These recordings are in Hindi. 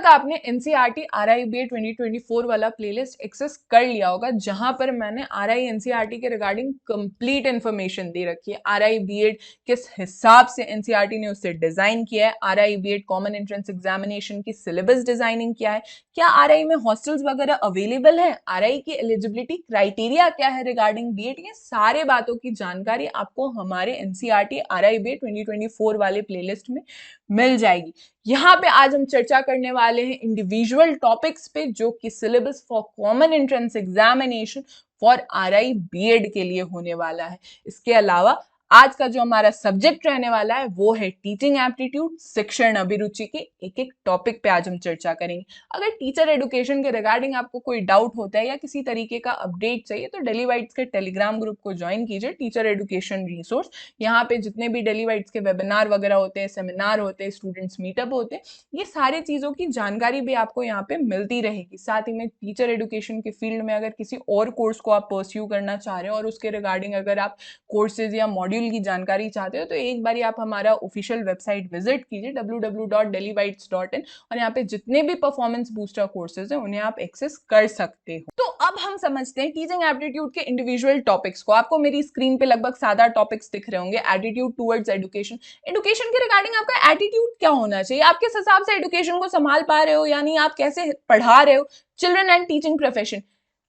तक आपने एनसीईआरटी आरआईबीए 2024 वाला प्लेलिस्ट एक्सेस कर लिया होगा, जहां पर मैंने आरआई एनसीईआरटी के रिगार्डिंग कंप्लीट इंफॉर्मेशन दे रखी है। आरआई बीएड किस हिसाब से एनसीईआरटी ने उससे डिजाइन किया है, RI BEd common entrance examination की सिलेबस डिजाइनिंग क्या है, क्या आरआई में हॉस्टल्स वगैरह अवेलेबल है, आरआई की एलिजिबिलिटी क्राइटेरिया क्या है रिगार्डिंग बीएड, ये सारे बातों की जानकारी आपको हमारे एनसीईआरटी आरआई बीएड 2024 वाले प्लेलिस्ट में मिल जाएगी। यहाँ पे आज हम चर्चा करने वाले हैं इंडिविजुअल टॉपिक्स पे, जो कि syllabus for common entrance examination for RI BEd के लिए होने वाला है। इसके अलावा आज का जो हमारा सब्जेक्ट रहने वाला है वो है टीचिंग एप्टीट्यूड, शिक्षण अभिरुचि के एक एक टॉपिक पे आज हम चर्चा करेंगे। अगर टीचर एडुकेशन के रिगार्डिंग आपको कोई डाउट होता है या किसी तरीके का अपडेट चाहिए तो डेली वाइट्स के टेलीग्राम ग्रुप को ज्वाइन कीजिए, टीचर एडुकेशन रिसोर्स। यहाँ पे जितने भी डेली वाइट्स के वेबिनार वगैरह होते हैं, सेमिनार होते हैं, स्टूडेंट्स मीटअप होते हैं, ये सारी चीजों की जानकारी भी आपको यहाँ पे मिलती रहेगी। साथ ही में टीचर एडुकेशन के फील्ड में अगर किसी और कोर्स को आप परस्यू करना चाह रहे हो और उसके रिगार्डिंग अगर आप कोर्सेज या मॉड्यूल की जानकारी चाहते हो तो एक बार आप हमारा ऑफिशियल वेबसाइट विजिट कीजिए www.dellybytes.in, और यहाँ पे जितने भी परफॉर्मेंस बूस्टर कोर्सेज हैं उन्हें आप एक्सेस कर सकते हो। तो अब हम समझते हैं टीचिंग एप्टीट्यूड के इंडिविजुअल टॉपिक्स को। आपको मेरी स्क्रीन पे लगभग 7 टॉपिक्स दिख रहे होंगे। एटीट्यूड टुवर्ड्स एजुकेशन, एजुकेशन के रिगार्डिंग आपका एटीट्यूड क्या होना चाहिए, आप किस हिसाब से एजुकेशन को संभाल पा रहे हो, यानी आप कैसे पढ़ा रहे हो। चिल्ड्रन एंड टीचिंग प्रोफेशन,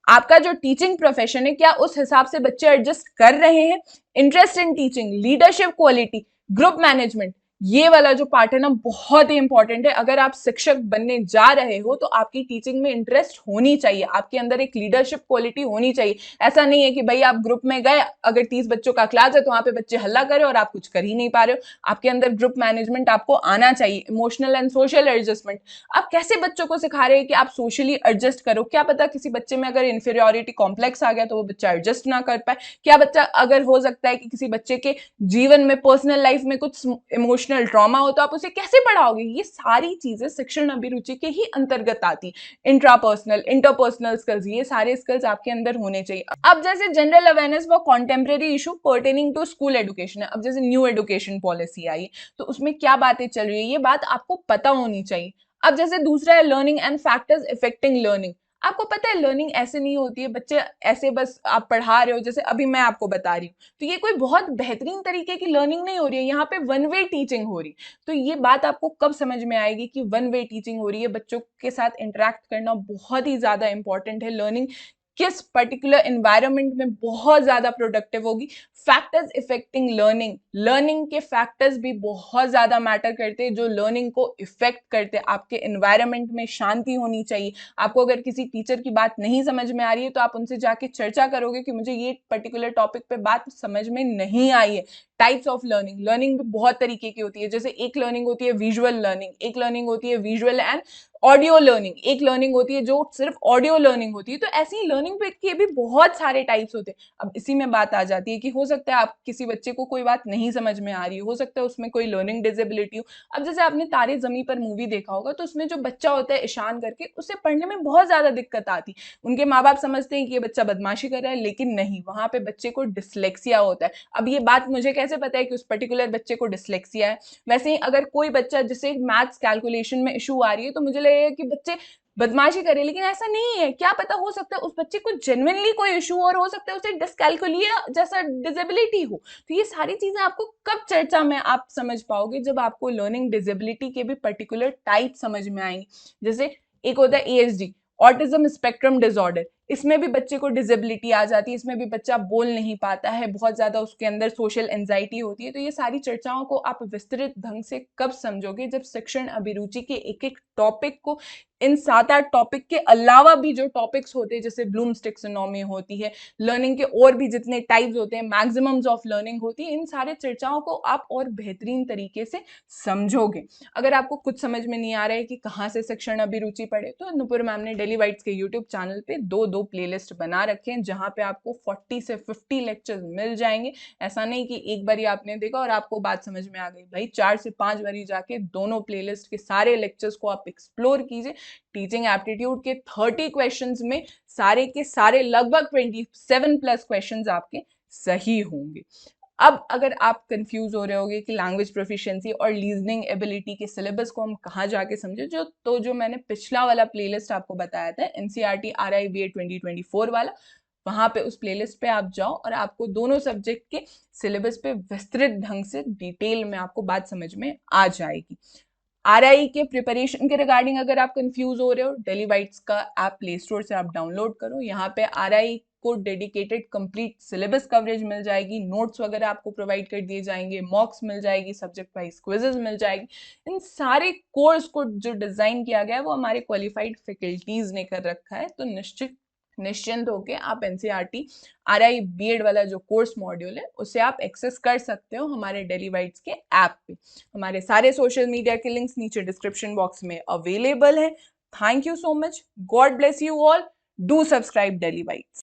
आपका जो टीचिंग प्रोफेशन है क्या उस हिसाब से बच्चे एडजस्ट कर रहे हैं। Interest in teaching, leadership quality, group management, ये वाला जो पार्ट है ना बहुत ही इंपॉर्टेंट है। अगर आप शिक्षक बनने जा रहे हो तो आपकी टीचिंग में इंटरेस्ट होनी चाहिए, आपके अंदर एक लीडरशिप क्वालिटी होनी चाहिए। ऐसा नहीं है कि भाई आप ग्रुप में गए, अगर 30 बच्चों का क्लास है तो वहां पे बच्चे हल्ला करे और आप कुछ कर ही नहीं पा रहे हो। आपके अंदर ग्रुप मैनेजमेंट आपको आना चाहिए। इमोशनल एंड सोशल एडजस्टमेंट, आप कैसे बच्चों को सिखा रहे हैं कि आप सोशली एडजस्ट करो। क्या पता किसी बच्चे में अगर इंफीरियोरिटी कॉम्प्लेक्स आ गया तो वो बच्चा एडजस्ट ना कर पाए। क्या बच्चा, अगर हो सकता है कि किसी बच्चे के जीवन में पर्सनल लाइफ में कुछ इमोशनल ट्रॉमा हो तो आप उसे कैसे पढ़ाओगे। ये सारी चीजें शिक्षण अभिरुचि के ही अंतर्गत आती। इंट्रापर्सनल, इंटरपर्सनल स्किल्स, ये सारे स्किल्स आपके अंदर होने चाहिए। अब जैसे general awareness for contemporary issue pertaining to school education है, अब जैसे न्यू एजुकेशन पॉलिसी आई तो उसमें क्या बातें चल रही है ये बात आपको पता होनी चाहिए। अब जैसे दूसरा है learning and factors affecting learning. आपको पता है लर्निंग ऐसे नहीं होती है, बच्चे ऐसे बस आप पढ़ा रहे हो जैसे अभी मैं आपको बता रही हूँ तो ये कोई बहुत बेहतरीन तरीके की लर्निंग नहीं हो रही है, यहाँ पे वन वे टीचिंग हो रही। तो ये बात आपको कब समझ में आएगी कि वन वे टीचिंग हो रही है। बच्चों के साथ इंटरेक्ट करना बहुत ही ज्यादा इंपॉर्टेंट है। लर्निंग किस पर्टिकुलर एनवायरनमेंट में बहुत ज्यादा प्रोडक्टिव होगी। फैक्टर्स इफेक्टिंग लर्निंग, लर्निंग के फैक्टर्स भी बहुत ज्यादा मैटर करते हैं जो लर्निंग को इफेक्ट करते हैं। आपके एनवायरनमेंट में शांति होनी चाहिए। आपको अगर किसी टीचर की बात नहीं समझ में आ रही है तो आप उनसे जाके चर्चा करोगे कि मुझे ये पर्टिकुलर टॉपिक पे बात समझ में नहीं आई है। टाइप्स ऑफ लर्निंग, लर्निंग भी बहुत तरीके की होती है। जैसे एक लर्निंग होती है विजुअल लर्निंग, एक लर्निंग होती है विजुअल एंड ऑडियो लर्निंग, एक लर्निंग होती है जो सिर्फ ऑडियो लर्निंग होती है। तो ऐसी लर्निंग के भी बहुत सारे टाइप्स होते हैं। अब इसी में बात आ जाती है कि हो सकता है आप किसी बच्चे को कोई बात नहीं समझ में आ रही हो सकता है उसमें कोई लर्निंग डिसेबिलिटी हो। अब जैसे आपने तारे जमी पर मूवी देखा होगा तो उसमें जो बच्चा होता है ईशान करके, उसे पढ़ने में बहुत ज्यादा दिक्कत आती। उनके माँ बाप समझते हैं कि ये बच्चा बदमाशी कर रहा है, लेकिन नहीं, वहां पे बच्चे को डिसलेक्सिया होता है। अब ये बात मुझे कैसे पता है कि उस पर्टिकुलर बच्चे को डिसलेक्सिया है। वैसे ही अगर कोई बच्चा जिसे मैथ्स कैलकुलेशन में इशू आ रही है तो मुझे लगेगा कि बच्चे बदमाशी करे, लेकिन ऐसा नहीं है। क्या पता हो सकता है उस बच्चे को जेन्युइनली कोई इशू और हो सकता है उसे डिसकैलकुलिया जैसा डिसेबिलिटी हो। तो ये सारी चीजें आपको कब चर्चा में आप समझ पाओगे, जब आपको लर्निंग डिसेबिलिटी के भी पर्टिकुलर टाइप समझ में आएंगे। जैसे एक होता है एएसडी, ऑटिज्म स्पेक्ट्रम डिसऑर्डर, इसमें भी बच्चे को डिसेबिलिटी आ जाती है, इसमें भी बच्चा बोल नहीं पाता है, बहुत ज्यादा उसके अंदर सोशल एंजाइटी होती है। तो ये सारी चर्चाओं को आप विस्तृत ढंग से कब समझोगे, जब शिक्षण अभिरुचि के एक एक टॉपिक को, इन 7-8 टॉपिक के अलावा भी जो टॉपिक्स होते हैं जैसे ब्लूम्स टैक्सोनॉमी होती है, लर्निंग के और भी जितने टाइप्स होते हैं, मैक्सिमम्स ऑफ लर्निंग होती है, इन सारे चर्चाओं को आप और बेहतरीन तरीके से समझोगे। अगर आपको कुछ समझ में नहीं आ रहा है कि कहाँ से शिक्षण अभिरुचि पढ़े तो नुपुर मैम ने डेली वाइट्स के यूट्यूब चैनल पे दो प्लेलिस्ट बना रखे हैं जहां पे आपको 40 से 50 लेक्चर्स मिल जाएंगे। ऐसा नहीं कि एक बार आपने देखा और आपको बात समझ में आ गई, भाई 4 से 5 बार जाके दोनों प्लेलिस्ट के सारे लेक्चर्स को आप एक्सप्लोर कीजिए। टीचिंग एप्टीट्यूड के 30 क्वेश्चंस में सारे के सारे लगभग 27 प्लस क्वेश्चंस आपके सही होंगे। अब अगर आप कंफ्यूज हो रहे होगे कि लैंग्वेज प्रोफिशिएंसी और रीजनिंग एबिलिटी के सिलेबस को हम कहाँ जाके समझे, जो मैंने पिछला वाला प्लेलिस्ट आपको बताया था एनसीईआरटी RIBA 2024 वाला, वहां पे उस प्लेलिस्ट पे आप जाओ और आपको दोनों सब्जेक्ट के सिलेबस पे विस्तृत ढंग से डिटेल में आपको बात समझ में आ जाएगी। RI के प्रिपरेशन के रिगार्डिंग अगर आप कंफ्यूज हो रहे हो, डेली बाइट्स का ऐप प्ले स्टोर से आप डाउनलोड करो। यहाँ पे RI को डेडिकेटेड कंप्लीट सिलेबस कवरेज मिल जाएगी, नोट्स वगैरह आपको प्रोवाइड कर दिए जाएंगे, मॉक्स मिल जाएगी, सब्जेक्ट वाइज क्विजेज मिल जाएगी। इन सारे कोर्स को जो डिजाइन किया गया है वो हमारे क्वालिफाइड फैकल्टीज ने कर रखा है। तो निश्चिंत होके आप एनसीईआरटी RI BEd वाला जो कोर्स मॉड्यूल है उसे आप एक्सेस कर सकते हो हमारे डेली बाइट्स के ऐप पे। हमारे सारे सोशल मीडिया के लिंक्स नीचे डिस्क्रिप्शन बॉक्स में अवेलेबल है। Thank you so much, God bless you all, do subscribe daily bytes.